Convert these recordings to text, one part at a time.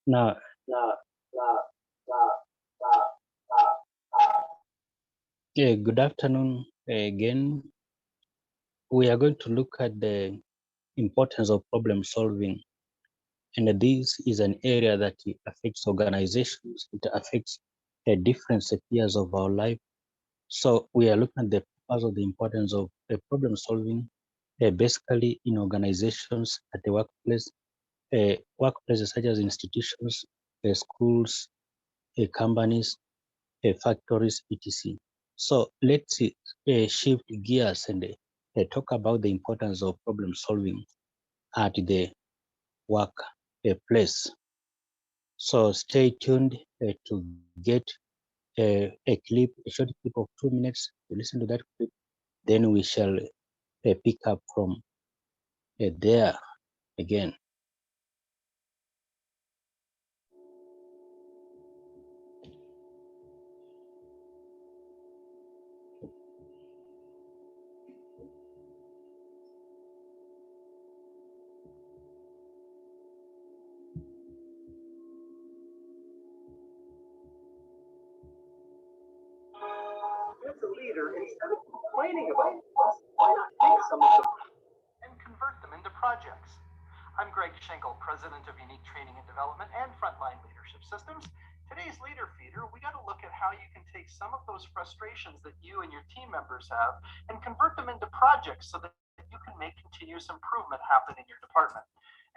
Now, good afternoon again. We are going to look at the importance of problem solving. And this is an area that affects organizations, it affects different spheres of our life. So we are looking at the purpose of the importance of problem solving, basically in organizations, at the workplaces such as institutions, schools, companies, factories, etc. So let's shift gears and talk about the importance of problem solving at the work place. So stay tuned to get a short clip of 2 minutes to listen to that clip. Then we shall pick up from there again. As a leader, instead of complaining about things, why not take some of them and convert them into projects? I'm Greg Schenkel, President of Unique Training and Development and Frontline Leadership Systems. Today's Leader Feeder, we got to look at how you can take some of those frustrations that you and your team members have and convert them into projects so that you can make continuous improvement happen in your department.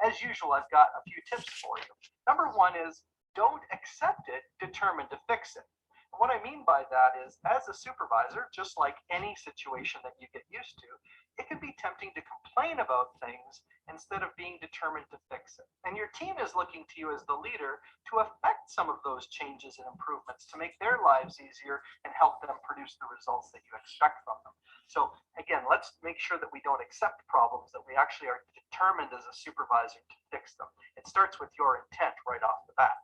As usual, I've got a few tips for you. Number one is don't accept it, determine to fix it. And what I mean by that is, as a supervisor, just like any situation that you get used to, it can be tempting to complain about things instead of being determined to fix it. And your team is looking to you as the leader to affect some of those changes and improvements to make their lives easier and help them produce the results that you expect from them. So again, let's make sure that we don't accept problems, that we actually are determined as a supervisor to fix them. It starts with your intent right off the bat.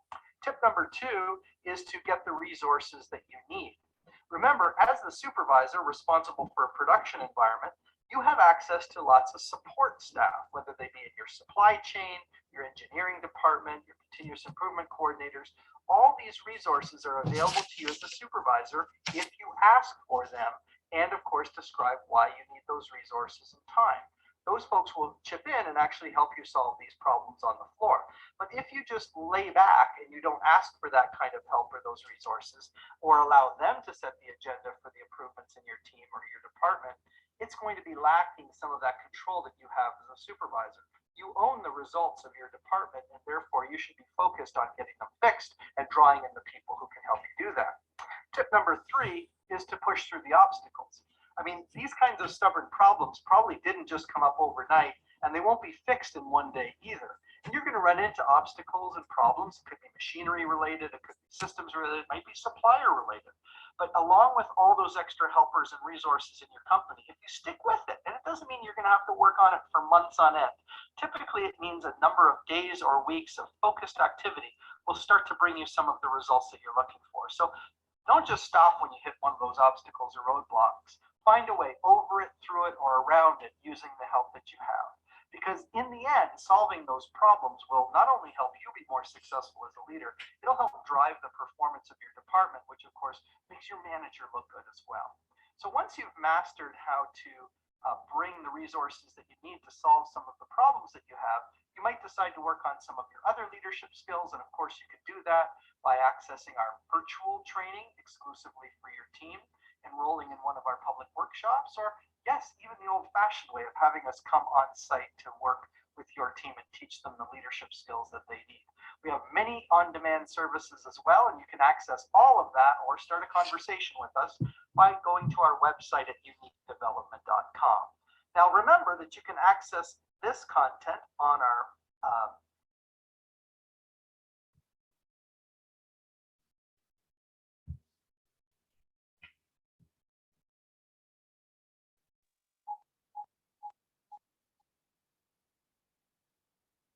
Tip number two is to get the resources that you need. Remember, as the supervisor responsible for a production environment, you have access to lots of support staff, whether they be in your supply chain, your engineering department, your continuous improvement coordinators. All these resources are available to you as a supervisor if you ask for them, and of course, describe why you need those resources and time. Those folks will chip in and actually help you solve these problems on the floor. But if you just lay back and you don't ask for that kind of help or those resources, or allow them to set the agenda for the improvements in your team or your department, it's going to be lacking some of that control that you have as a supervisor. You own the results of your department, and therefore you should be focused on getting them fixed and drawing in the people who can help you do that. Tip number three is to push through the obstacles. I mean, these kinds of stubborn problems probably didn't just come up overnight, and they won't be fixed in one day either. And you're going to run into obstacles and problems. It could be machinery related, it could be systems related, it might be supplier related. But along with all those extra helpers and resources in your company, if you stick with it, and it doesn't mean you're going to have to work on it for months on end. Typically, it means a number of days or weeks of focused activity will start to bring you some of the results that you're looking for. So don't just stop when you hit one of those obstacles or roadblocks. Find a way over it, through it, or around it using the help that you have. Because in the end, solving those problems will not only help you be more successful as a leader, it'll help drive the performance of your department, which of course makes your manager look good as well. So once you've mastered how to bring the resources that you need to solve some of the problems that you have, you might decide to work on some of your other leadership skills. And of course, you could do that by accessing our virtual training exclusively for your team, enrolling in one of our public workshops, or yes, even the old-fashioned way of having us come on site to work with your team and teach them the leadership skills that they need. We have many on-demand services as well, and you can access all of that or start a conversation with us by going to our website at uniquedevelopment.com. Now remember that you can access this content on our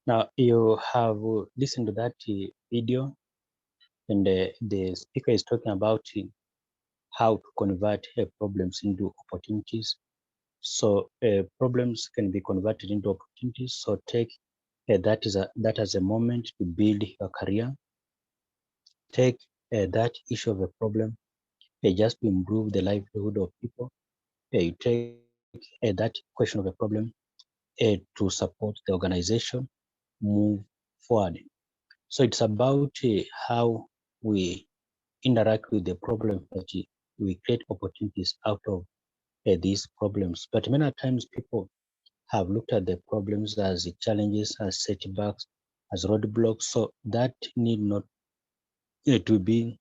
Now you have listened to that video, and the speaker is talking about how to convert problems into opportunities. So problems can be converted into opportunities. So take that as a moment to build your career. Take that issue of a problem just to improve the livelihood of people. You take that question of a problem to support the organization move forward. So it's about how we interact with the problem that we create opportunities out of these problems. But many times people have looked at the problems as challenges, as setbacks, as roadblocks. So that need not to be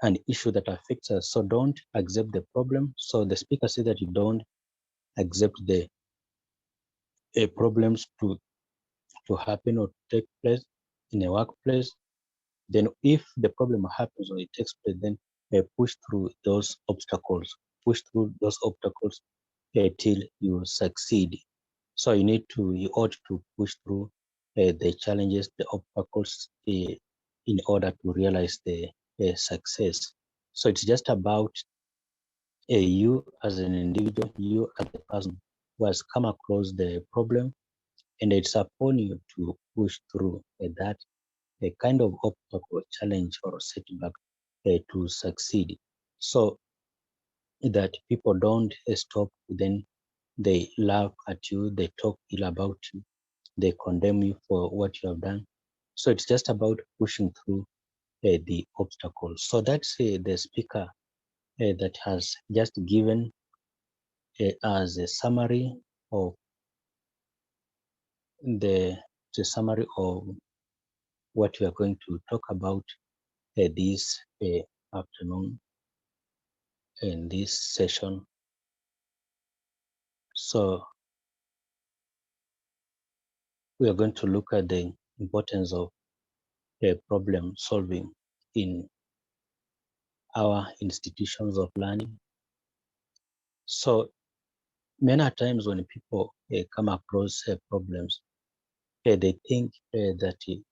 an issue that affects us. So don't accept the problem. So the speaker said that you don't accept the problems to happen or take place in a workplace. Then if the problem happens or it takes place, then push through those obstacles. Push through those obstacles till you succeed. So you ought to push through the challenges, the obstacles in order to realize the success. So it's just about you as an individual, you as a person who has come across the problem, and it's upon you to push through that a kind of obstacle, challenge, or setback to succeed. So that people don't stop, then they laugh at you, they talk ill about you, they condemn you for what you have done. So it's just about pushing through the obstacles. So that's the speaker that has just given as a summary of the, the summary of what we are going to talk about this afternoon in this session. So we are going to look at the importance of problem solving in our institutions of learning. So many times when people come across problems, they think that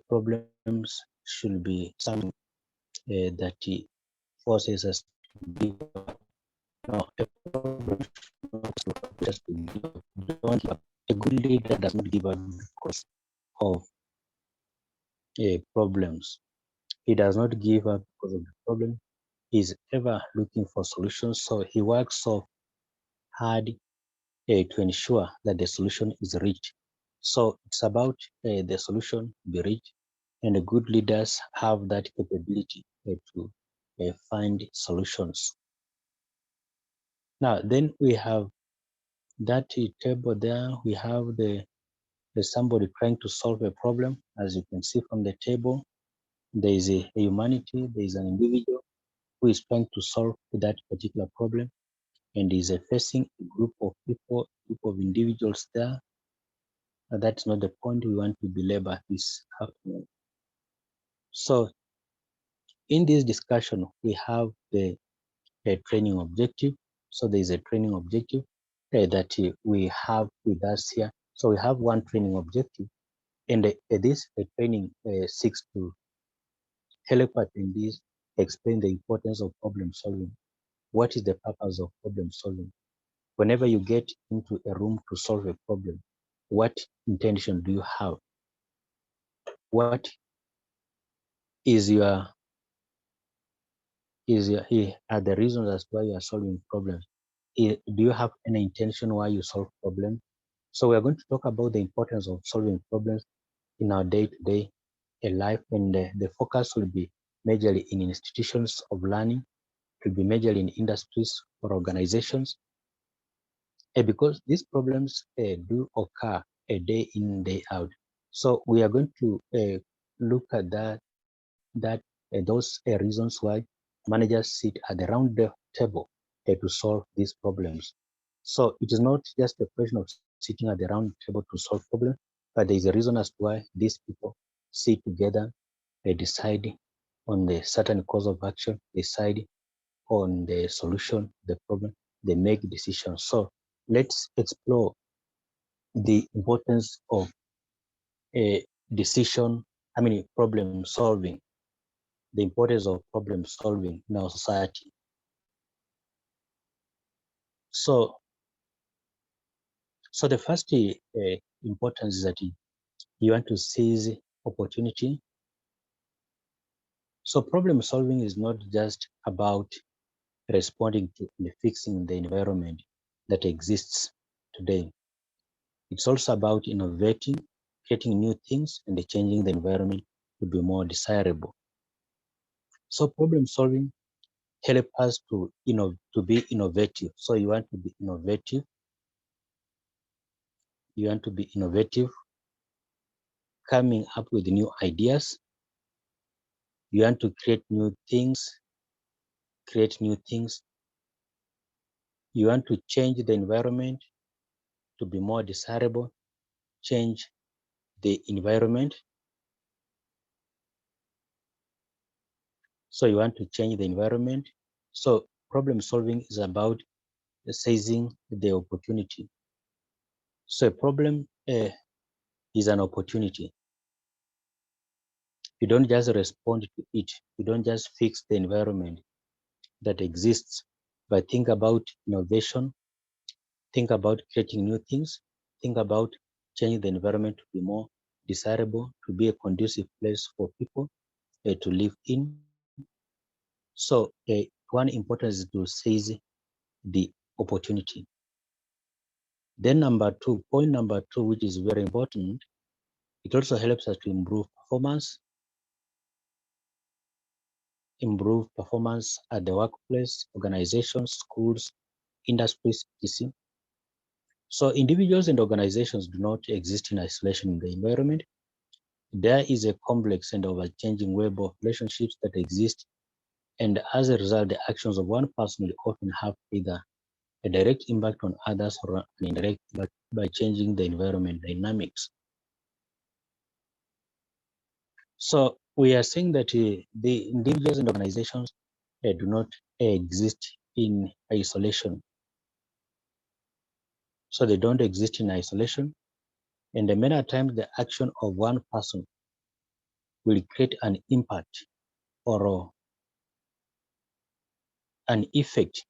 problems should be something that forces us to give up. No, a problem should not force us to give up. Don't give up. A good leader does not give up because of problems. He does not give up because of the problem. He's ever looking for solutions. So he works so hard to ensure that the solution is reached. So it's about the solution be reached, and the good leaders have that capability to find solutions. Now, then we have that table there. We have there's somebody trying to solve a problem. As you can see from the table, there is a humanity, there is an individual who is trying to solve that particular problem, and is facing a group of people, group of individuals there. That's not the point we want to belabor this afternoon. So in this discussion, we have the training objective. So there is a training objective that we have with us here. So we have one training objective, and this training seeks to help attendees explain the importance of problem solving. What is the purpose of problem solving? Whenever you get into a room to solve a problem, what intention do you have? What is your are the reasons as to why you are solving problems? Do you have any intention why you solve problems? So we are going to talk about the importance of solving problems in our day-to-day life, and the focus will be majorly in institutions of learning, to be majorly in industries or organizations, because these problems do occur a day in, day out. So we are going to look at those reasons why managers sit at the round table to solve these problems. So it is not just a question of sitting at the round table to solve problems, but there is a reason as to why these people sit together, they decide on the certain course of action, decide on the solution, the problem, they make decisions. So let's explore the importance of a problem solving, the importance of problem solving in our society. So the first importance is that you want to seize opportunity. So problem solving is not just about responding to and fixing the environment that exists today. It's also about innovating, creating new things, and changing the environment to be more desirable. So problem solving help us to be innovative. So you want to be innovative. You want to be innovative, coming up with new ideas. You want to create new things, create new things. You want to change the environment to be more desirable, change the environment. So you want to change the environment. So problem solving is about seizing the opportunity. So a problem is an opportunity. You don't just respond to it. You don't just fix the environment that exists, but think about innovation, think about creating new things, think about changing the environment to be more desirable, to be a conducive place for people to live in. So one importance is to seize the opportunity. Then point number two, which is very important, it also helps us to improve performance at the workplace, organizations, schools, industries, etc. So individuals and organizations do not exist in isolation in the environment. There is a complex and ever-changing web of relationships that exist, and as a result, the actions of one person will often have either a direct impact on others or an indirect impact by changing the environment dynamics. So we are saying that the individuals and organizations do not exist in isolation. So they don't exist in isolation. And many times the action of one person will create an impact or an effect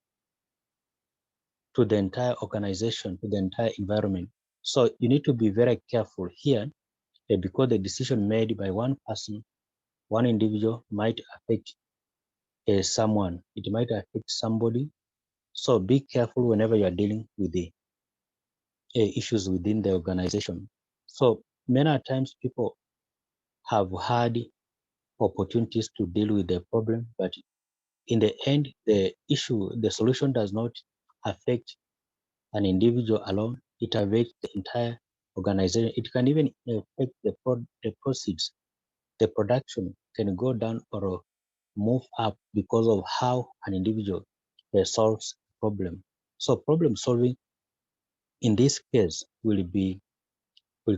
to the entire organization, to the entire environment. So you need to be very careful here because the decision made by one person, one individual might affect someone. It might affect somebody. So be careful whenever you are dealing with the issues within the organization. So many times people have had opportunities to deal with the problem, but in the end, the solution does not affect an individual alone. It affects the entire organization. It can even affect the proceeds. The production can go down or move up because of how an individual solves a problem. So problem solving in this case will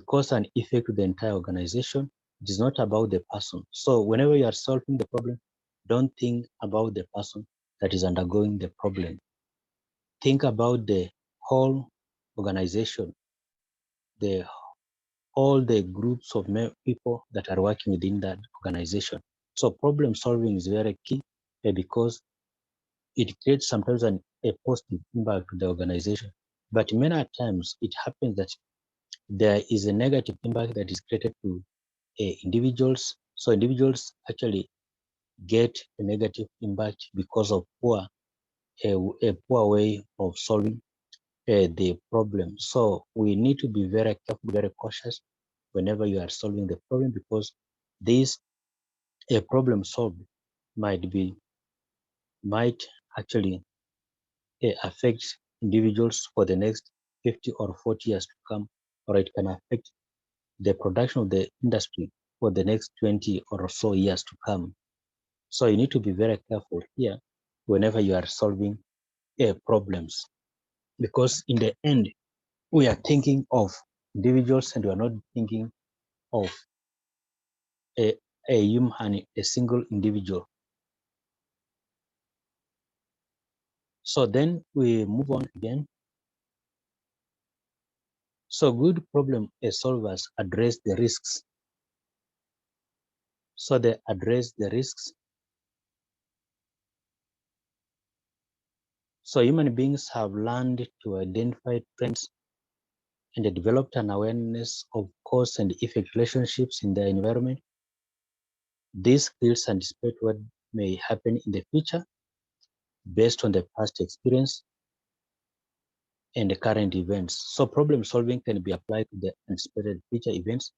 cause an effect to the entire organization. It is not about the person. So whenever you are solving the problem, don't think about the person that is undergoing the problem. Think about the whole organization, the all the groups of people that are working within that organization. So problem solving is very key because it creates sometimes a positive impact to the organization. But many times it happens that there is a negative impact that is created to individuals. So individuals actually get a negative impact because of a poor way of solving the problem. So we need to be very careful, very cautious whenever you are solving the problem because this a problem solved might actually affect individuals for the next 50 or 40 years to come, or it can affect the production of the industry for the next 20 or so years to come. So you need to be very careful here whenever you are solving problems because in the end, we are thinking of individuals and we are not thinking of a, a human, a single individual. So then we move on again. So good problem solvers address the risks. So they address the risks. So human beings have learned to identify trends and they developed an awareness of cause and effect relationships in their environment. These skills anticipate what may happen in the future based on the past experience and the current events. So problem solving can be applied to the anticipated future events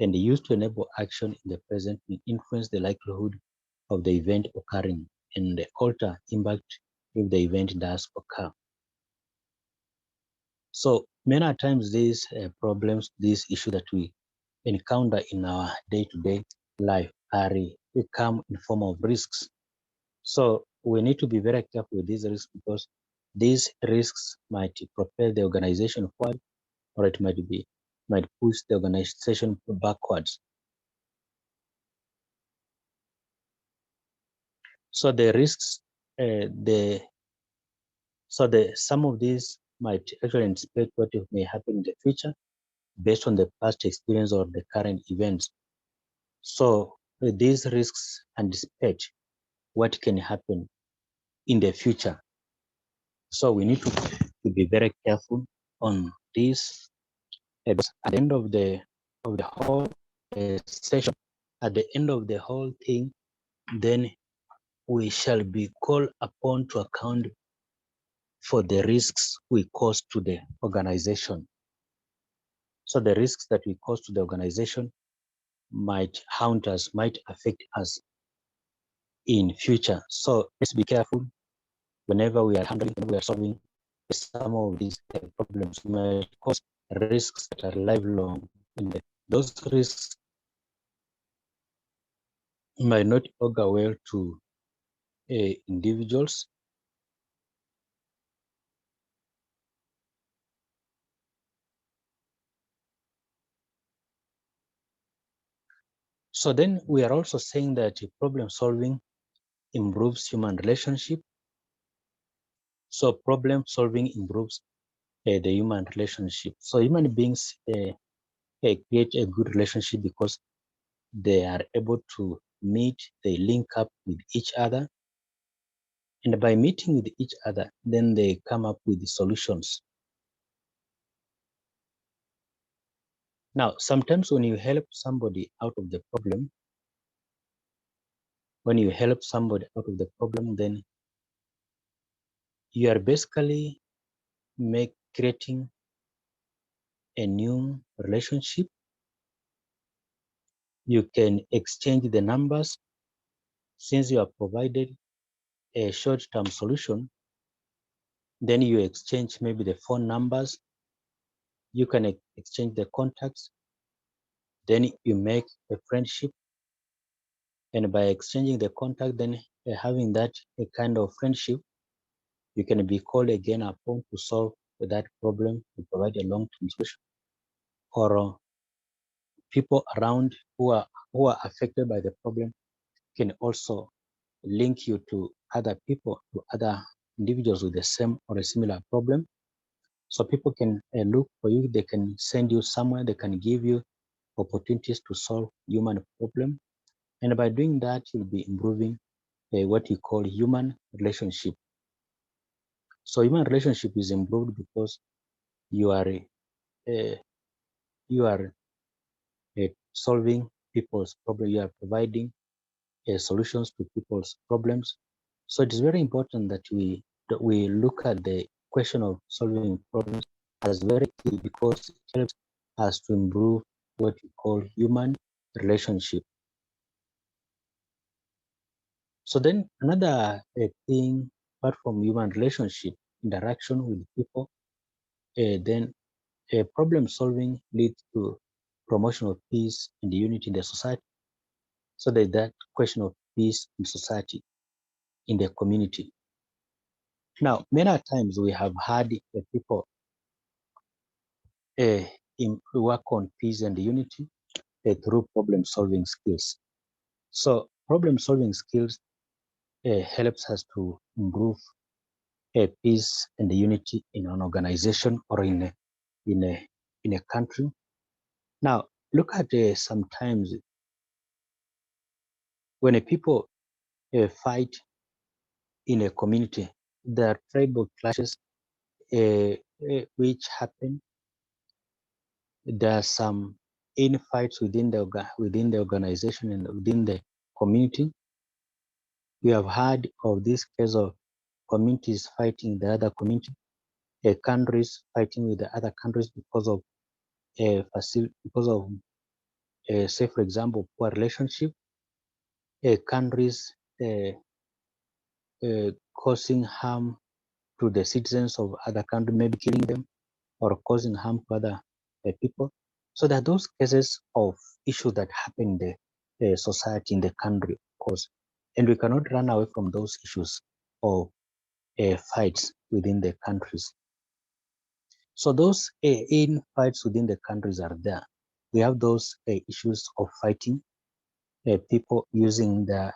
and used to enable action in the present and influence the likelihood of the event occurring and alter impact if the event does occur. So many times these problems, these issues that we encounter in our day-to-day life they come in form of risks. So we need to be very careful with these risks because these risks might propel the organization forward, or it might push the organization backwards. So the risks, some of these might actually anticipate what may happen in the future based on the past experience or the current events. So these risks anticipate what can happen in the future. So we need to be very careful on this. At the end of the whole session, at the end of the whole thing, then we shall be called upon to account for the risks we cause to the organization. So the risks that we cause to the organization might haunt us, might affect us in future. So let's be careful whenever we are handling, whenever we are solving some of these problems. We might cause risks that are lifelong. And those risks might not augur well to individuals. So then we are also saying that problem solving improves human relationship. So problem solving improves the human relationship. So human beings create a good relationship because they are able to meet, they link up with each other. And by meeting with each other, then they come up with the solutions. Now, sometimes when you help somebody out of the problem, then you are basically creating a new relationship. You can exchange the numbers since you have provided a short-term solution. Then you exchange maybe the phone numbers. You can exchange the contacts. Then you make a friendship. And by exchanging the contact, then having that a kind of friendship, you can be called again upon to solve that problem, to provide a long-term solution. Or people around who are affected by the problem can also link you to other people, to other individuals with the same or a similar problem. So people can look for you, they can send you somewhere, they can give you opportunities to solve human problem. And by doing that, you'll be improving what you call human relationship. So human relationship is improved because you are you are solving people's problem. You are providing solutions to people's problems. So it is very important that we look at the question of solving problems as very key because it helps us to improve what we call human relationship. So then another thing apart from human relationship, interaction with people, then problem solving leads to promotion of peace and unity in the society. So there's that question of peace in society, in the community. Now, many times we have had people work on peace and unity through problem-solving skills. So problem-solving skills helps us to improve peace and unity in an organization or in a country. Now, look at sometimes when a people fight in a community, there are tribal clashes which happen, there are some infights within the organization and within the community. We have heard of this case of communities fighting the other community, countries fighting with the other countries because of say for example poor relationship, countries causing harm to the citizens of other country, maybe killing them or causing harm to other people. So there are those cases of issues that happen in the society, in the country, of course, and we cannot run away from those issues of fights within the countries. So those in fights within the countries are there. We have those issues of fighting, people using the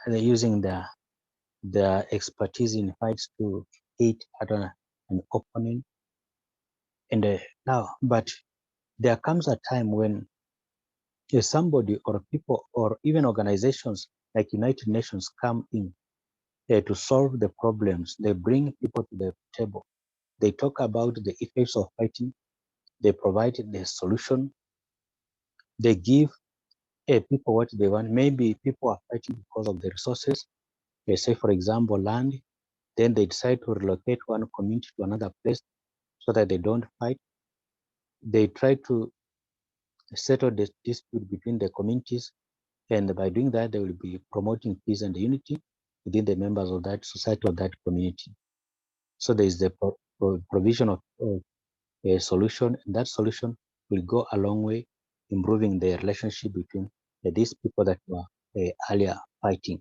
expertise in fights to hit at an opponent. And but there comes a time when somebody or people or even organizations like United Nations come in to solve the problems. They bring people to the table. They talk about the effects of fighting. They provide the solution. They give people what they want. Maybe people are fighting because of the resources. They say, for example, land. Then they decide to relocate one community to another place so that they don't fight. They try to settle the dispute between the communities, and by doing that, they will be promoting peace and unity within the members of that society or that community. So there is the provision of a solution, and that solution will go a long way improving the relationship between these people that were earlier fighting.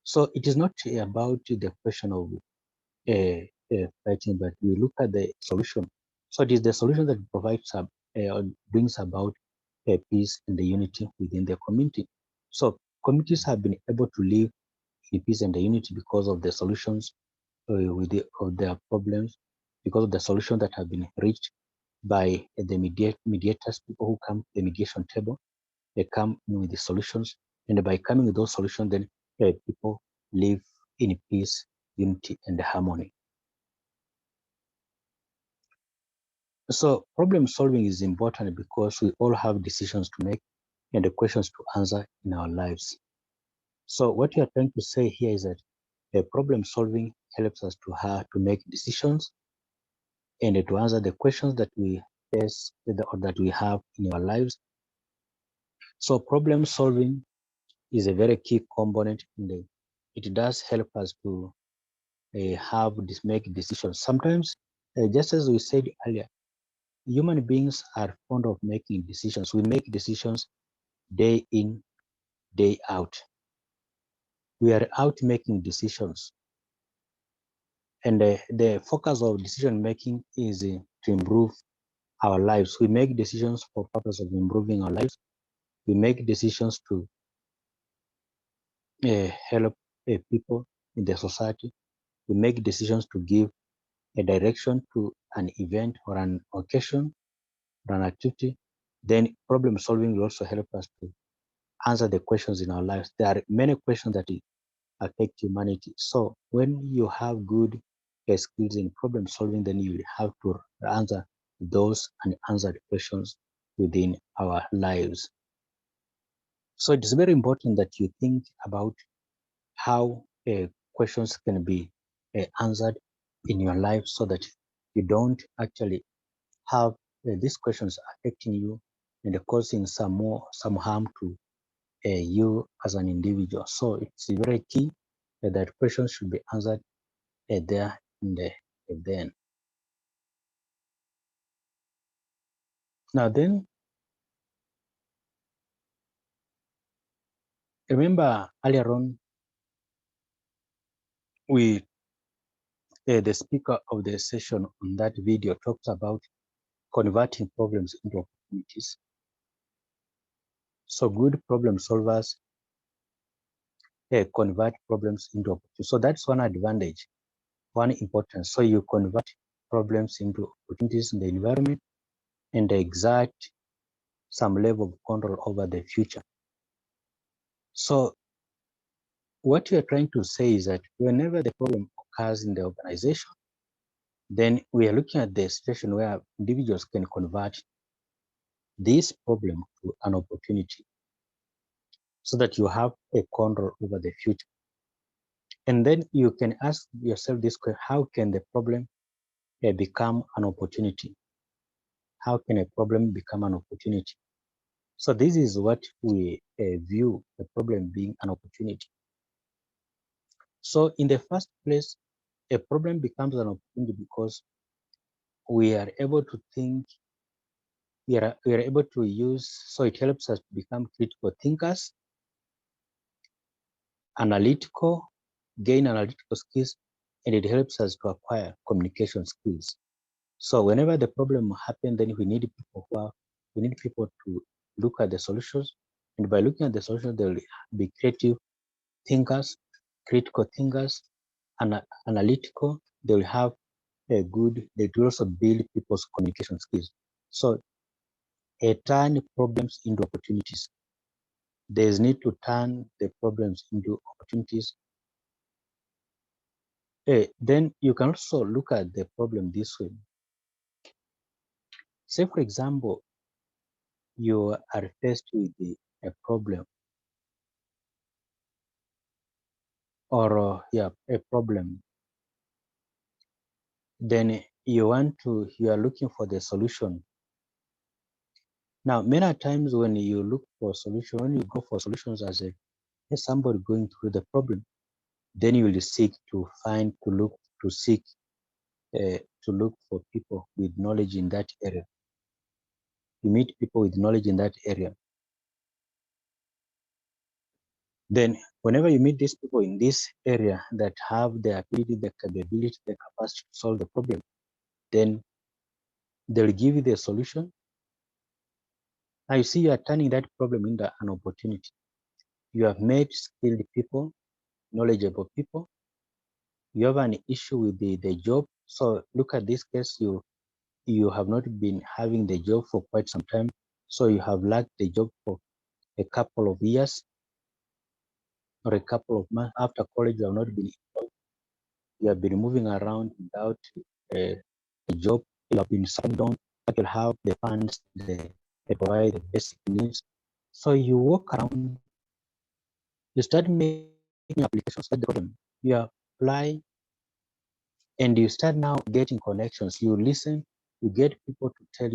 So it is not about the question of fighting, but we look at the solution. So it is the solution that provides brings about peace and the unity within the community. So communities have been able to live in peace and the unity because of the solutions of their problems, because of the solutions that have been reached by the mediators, people who come to the mediation table. They come in with the solutions, and by coming with those solutions, then people live in peace, unity, and harmony. So problem solving is important because we all have decisions to make and the questions to answer in our lives. So what you are trying to say here is that problem solving helps us to make decisions and to answer the questions that we face or that we have in our lives. So problem solving is a very key component it does help us to make decisions. Sometimes, just as we said earlier, human beings are fond of making decisions. We make decisions day in, day out. We are out making decisions. And the focus of decision making is to improve our lives. We make decisions for purpose of improving our lives. We make decisions to help people in the society. We make decisions to give a direction to an event or an occasion or an activity. Then problem solving will also help us to answer the questions in our lives. There are many questions that affect humanity. So when you have good skills in problem solving, then you will have to answer those unanswered questions within our lives. So it is very important that you think about how questions can be answered in your life so that you don't actually have these questions affecting you and causing some harm to you as an individual. So it's very key that questions should be answered there in the then. Now then, remember earlier on, the speaker of the session on that video talks about converting problems into opportunities. So good problem solvers convert problems into opportunities. So that's one advantage, one importance. So you convert problems into opportunities in the environment and exert some level of control over the future. So what you're trying to say is that whenever the problem occurs in the organization, then we are looking at the situation where individuals can convert this problem to an opportunity so that you have a control over the future. And then you can ask yourself this question: how can the problem become an opportunity? How can a problem become an opportunity? So this is what we view the problem being an opportunity. So in the first place, a problem becomes an opportunity because we are able to think, we are able to use, so it helps us to become critical thinkers, analytical, gain analytical skills, and it helps us to acquire communication skills. So whenever the problem happens, then we need people to look at the solutions, and by looking at the solutions, they'll be creative thinkers, critical thinkers, and analytical. They will have a good. They will also build people's communication skills. So turn problems into opportunities. There's need to turn the problems into opportunities. Then you can also look at the problem this way. Say, for example, you are faced with a problem or a problem. Then you are looking for the solution. Now, many times when you look for a solution, when you go for solutions as somebody going through the problem, then you will seek to find, to seek, to look for people with knowledge in that area. You meet people with knowledge in that area. Then whenever you meet these people in this area that have the ability, the capability, the capacity to solve the problem, then they'll give you the solution. Now you see, you are turning that problem into an opportunity. You have met skilled people, knowledgeable people. You have an issue with the job. So look at this case, you have not been having the job for quite some time. So you have lacked the job for a couple of years or a couple of months. After college, you have not been employed. You have been moving around without a job. You have been sitting down, but you have the funds, they provide the basic needs. So you walk around, you start making applications at the problem. You apply and you start now getting connections. You listen, you get people uh,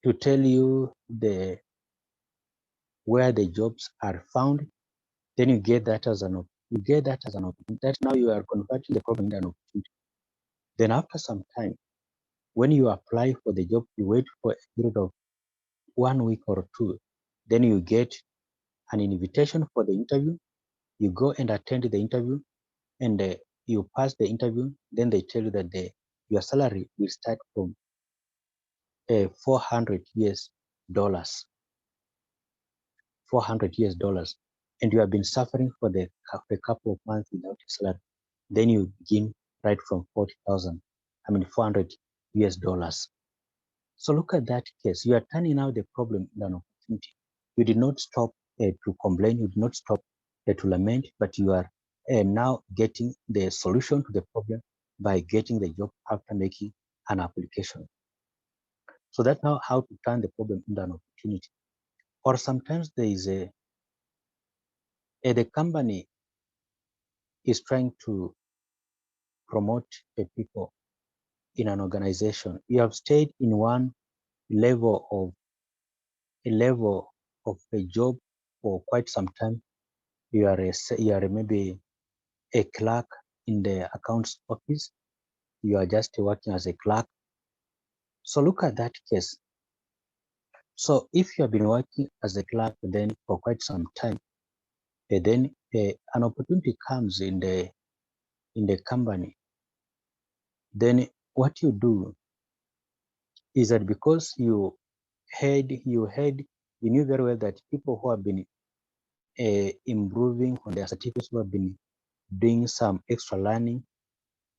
to tell you where the jobs are found. Then you get that as an opportunity. That now you are converting the problem into an opportunity. Then after some time, when you apply for the job, you wait for a period of 1 week or two. Then you get an invitation for the interview. You go and attend the interview, and you pass the interview. Then they tell you that your salary will start from $400, $400, and you have been suffering for a couple of months without a salary. Then you begin right from 40,000. $400. So look at that case. You are turning out the problem into an opportunity. You did not stop to complain. You did not stop to lament, but you are now getting the solution to the problem by getting the job after making an application. So that's now how to turn the problem into an opportunity. Or sometimes there is the company is trying to promote people in an organization. You have stayed in one level of a job for quite some time. You are maybe a clerk in the accounts office. You are just working as a clerk. So look at that case. So if you have been working as a clerk then for quite some time, then an opportunity comes in the company. Then what you do is that because you knew very well that people who have been improving on their certificates, who have been doing some extra learning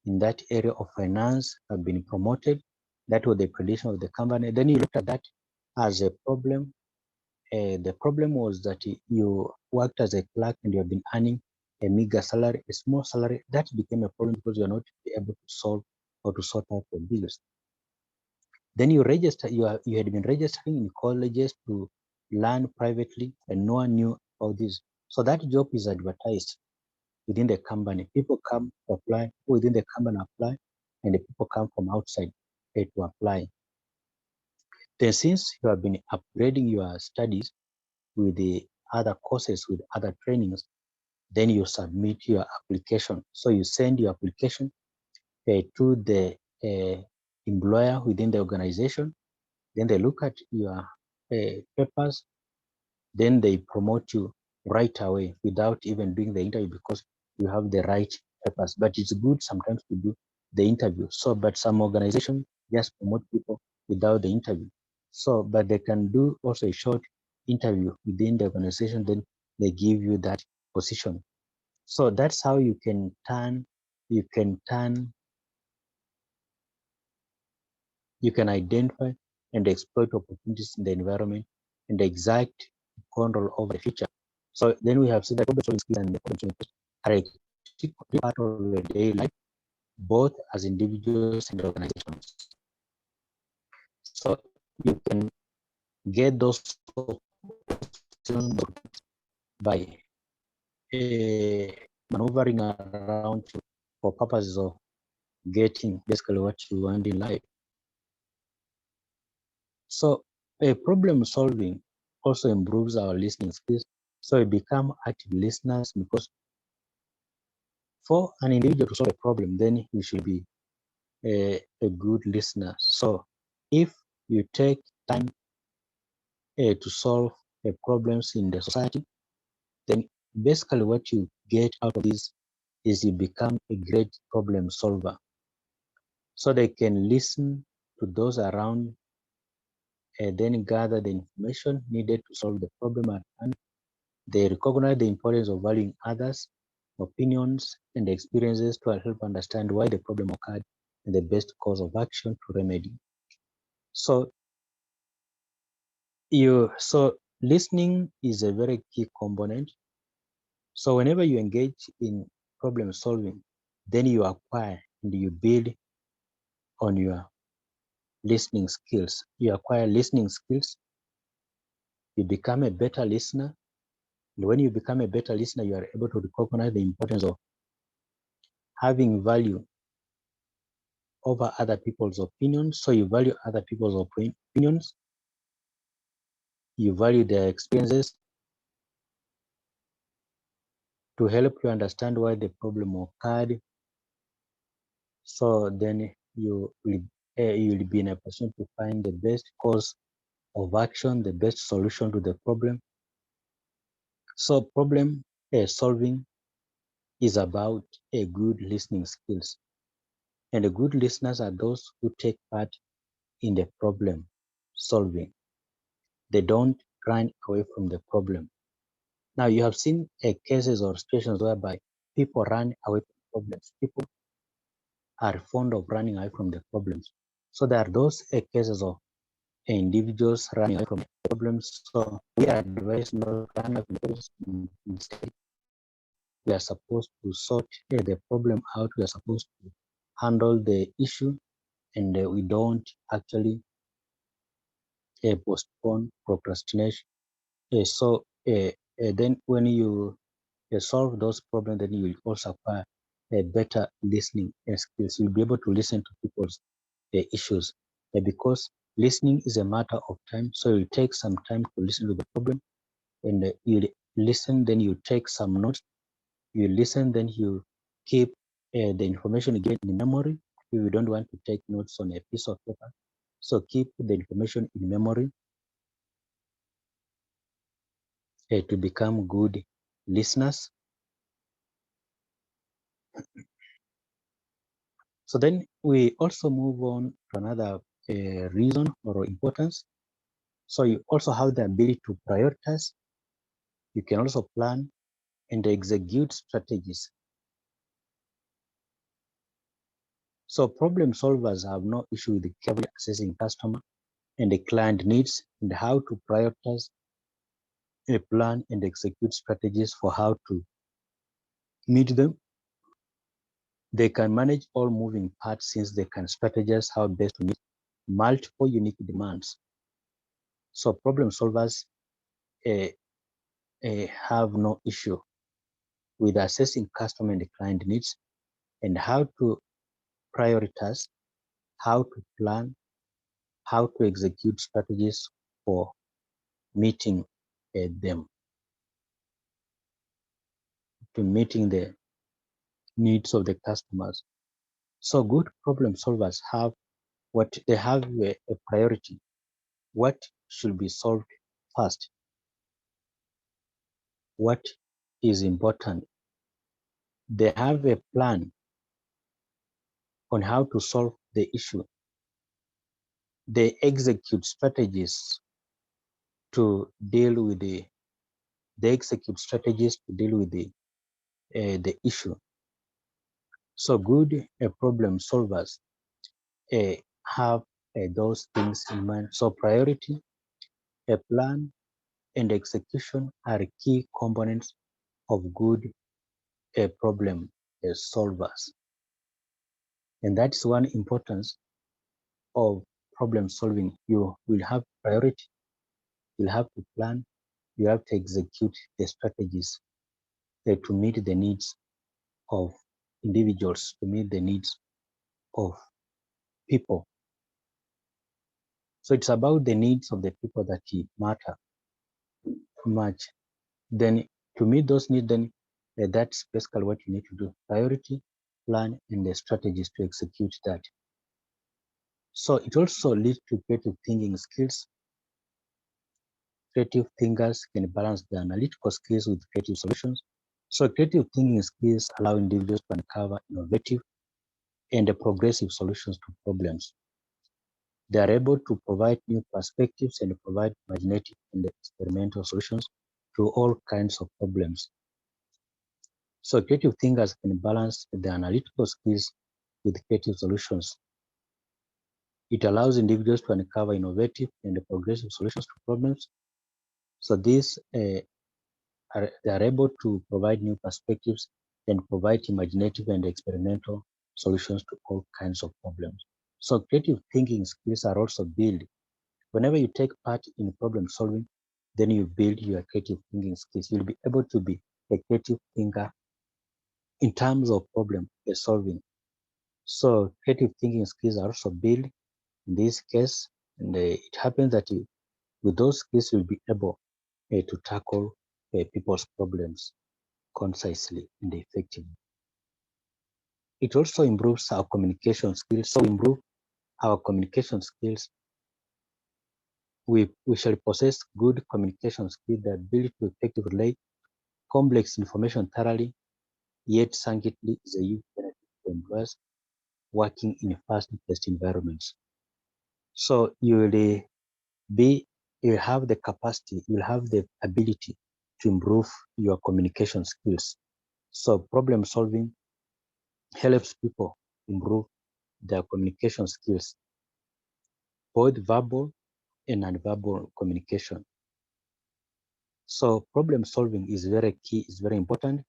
in that area of finance, have been promoted. That was the prediction of the company. Then you looked at that as a problem. The problem was that you worked as a clerk and you have been earning a meager salary, a small salary. That became a problem because you are not able to solve or to sort out your bills. Then you register, you had been registering in colleges to learn privately, and no one knew about this. So that job is advertised within the company. People come to apply, within the company apply, and the people come from outside to apply. Then since you have been upgrading your studies with the other courses, with other trainings, then you submit your application. So you send your application to the employer within the organization. Then they look at your papers. Then they promote you right away without even doing the interview because you have the right papers. But it's good sometimes to do the interview. So, but some organizations just promote people without the interview. So, but they can do also a short interview within the organization, then they give you that position. So that's how you can turn, you can turn, you can identify and exploit opportunities in the environment and exact control over the future. So then we have seen that problem solving skills and the problem solving are a critical part of your daily life, both as individuals and organizations. So you can get those by maneuvering around for purposes of getting basically what you want in life. So problem solving also improves our listening skills. So we become active listeners because for an individual to solve a problem, then you should be a good listener. So if you take time to solve problems in the society, then basically what you get out of this is you become a great problem solver. So they can listen to those around and then gather the information needed to solve the problem at hand. They recognize the importance of valuing others' opinions and experiences to help understand why the problem occurred and the best course of action to remedy. So listening is a very key component. So whenever you engage in problem solving, then you acquire and you build on your listening skills. You acquire listening skills, you become a better listener. And when you become a better listener, you are able to recognize the importance of having value over other people's opinions. So you value other people's opinions, you value their experiences to help you understand why the problem occurred. So then you'll be in a position to find the best course of action, the best solution to the problem. So problem solving is about a good listening skills. And the good listeners are those who take part in the problem solving. They don't run away from the problem. Now you have seen cases or situations whereby people run away from problems. People are fond of running away from the problems. So there are those cases of individuals running away from the problems. So we are advised not to run away from the problems. Instead, we are supposed to sort the problem out. We are supposed to handle the issue, and we don't actually postpone procrastination. Then when you solve those problems, then you will also acquire a better listening skills. You'll be able to listen to people's issues because listening is a matter of time. So you take some time to listen to the problem, and you listen, then you take some notes. You listen, then you keep the information again in memory. If you don't want to take notes on a piece of paper, so keep the information in memory to become good listeners. So then we also move on to another reason or importance. So you also have the ability to prioritize. You can also plan and execute strategies. So problem solvers have no issue with carefully assessing customer and the client needs and how to prioritize a plan and execute strategies for how to meet them. They can manage all moving parts since they can strategize how best to meet multiple unique demands. So problem solvers have no issue with assessing customer and client needs and how to prioritize, how to plan, how to execute strategies for meeting them, to meeting the needs of the customers. So good problem solvers have what they have a priority. What should be solved first? What is important? They have a plan on how to solve the issue. They execute strategies to deal with they execute strategies to deal with the issue. So good problem solvers have those things in mind. So priority, a plan, and execution are key components of good problem solvers. And that's one importance of problem solving. You will have priority, you'll have to plan, you have to execute the strategies to meet the needs of individuals, to meet the needs of people. So it's about the needs of the people that matter much. Then to meet those needs, then that's basically what you need to do. Priority, plan, and the strategies to execute that. So it also leads to creative thinking skills. Creative thinkers can balance the analytical skills with creative solutions. So creative thinking skills allow individuals to uncover innovative and progressive solutions to problems. They are able to provide new perspectives and provide imaginative and experimental solutions to all kinds of problems. So creative thinkers can balance the analytical skills with creative solutions. It allows individuals to uncover innovative and progressive solutions to problems. So these they are able to provide new perspectives and provide imaginative and experimental solutions to all kinds of problems. So creative thinking skills are also built. Whenever you take part in problem solving, then you build your creative thinking skills. You'll be able to be a creative thinker in terms of problem solving. So creative thinking skills are also built in this case, and it happens that with those skills you'll be able to tackle people's problems concisely and effectively. It also improves our communication skills. So we improve our communication skills. We shall possess good communication skills, the ability to effectively relate complex information thoroughly, yet succinctly is a huge benefit to employers working in fast-paced environments. So you will you have the capacity, you'll have the ability to improve your communication skills. So problem solving helps people improve their communication skills, both verbal and nonverbal communication. So problem solving is very key, is very important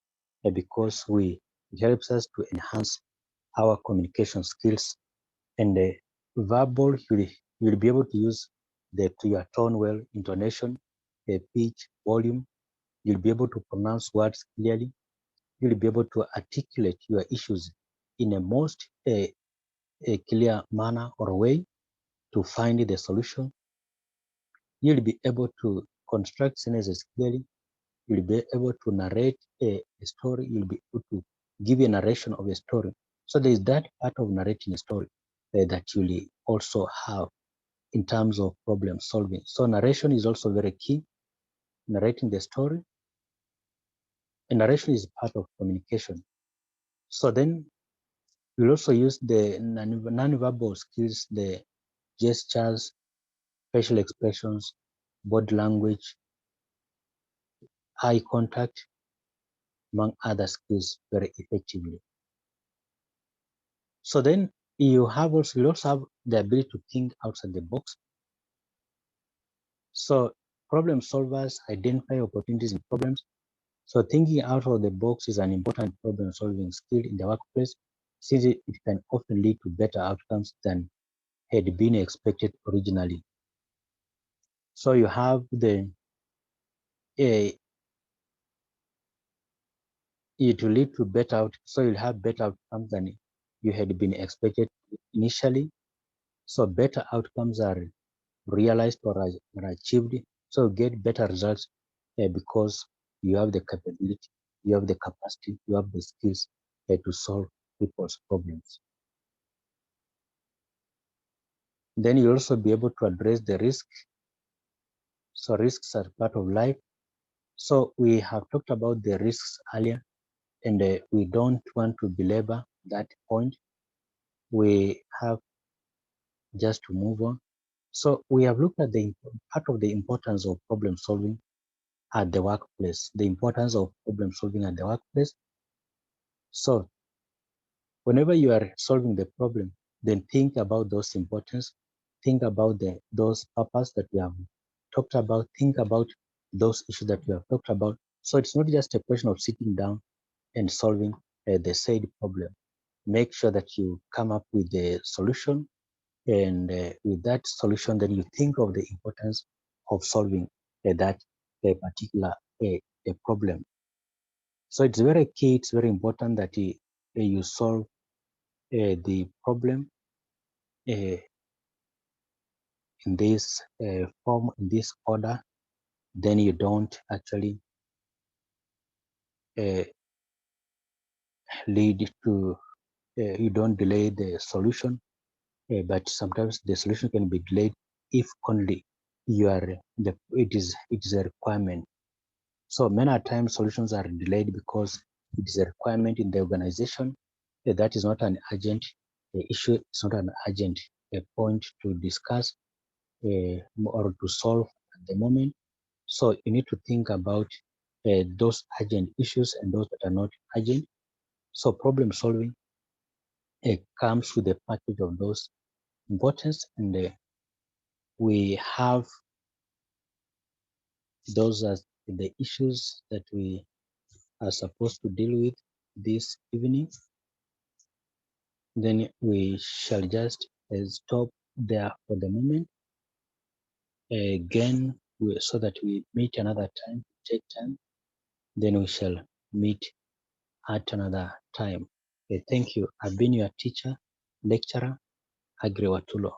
because it helps us to enhance our communication skills. And verbal, you'll be able to use your tone well, intonation, pitch, volume. You'll be able to pronounce words clearly. You'll be able to articulate your issues in a most a clear manner or way to find the solution. You'll be able to construct sentences clearly. You'll be able to narrate a story. You'll be able to give a narration of a story. So there is that part of narrating a story that you'll also have in terms of problem solving. So narration is also very key. Narrating the story. And narration is part of communication. So then we'll also use the non-verbal skills, the gestures, facial expressions, body language, eye contact, among other skills very effectively. So then you also have the ability to think outside the box. So problem solvers identify opportunities in problems. So thinking out of the box is an important problem solving skill in the workplace, since it can often lead to better outcomes than had been expected originally. So you have it will lead to better out. So you'll have better outcomes than you had been expected initially. So better outcomes are realized or are achieved. So get better results because you have the capability, you have the capacity, you have the skills to solve people's problems. Then you'll also be able to address the risk. So risks are part of life. So we have talked about the risks earlier, and we don't want to belabor that point. We have just to move on. So we have looked at the part of the importance of problem solving at the workplace, the importance of problem solving at the workplace. So whenever you are solving the problem, then think about those importance, think about those purpose that we have talked about, think about those issues that we have talked about. So it's not just a question of sitting down and solving the said problem. Make sure that you come up with the solution, and with that solution, then you think of the importance of solving that particular problem. So it's very key, it's very important that you solve the problem in this form, in this order. Then you don't actually lead to, you don't delay the solution, but sometimes the solution can be delayed if only it is a requirement. So many times solutions are delayed because it is a requirement in the organization. That is not an urgent issue. It's not an urgent point to discuss or to solve at the moment. So you need to think about those urgent issues and those that are not urgent. So problem solving comes with a package of those importance, and we have those as the issues that we are supposed to deal with this evening. Then we shall just stop there for the moment. Again, so that we meet another time, take time, then we shall meet at another time. Thank you. I've been your teacher, lecturer, Agri Watulo.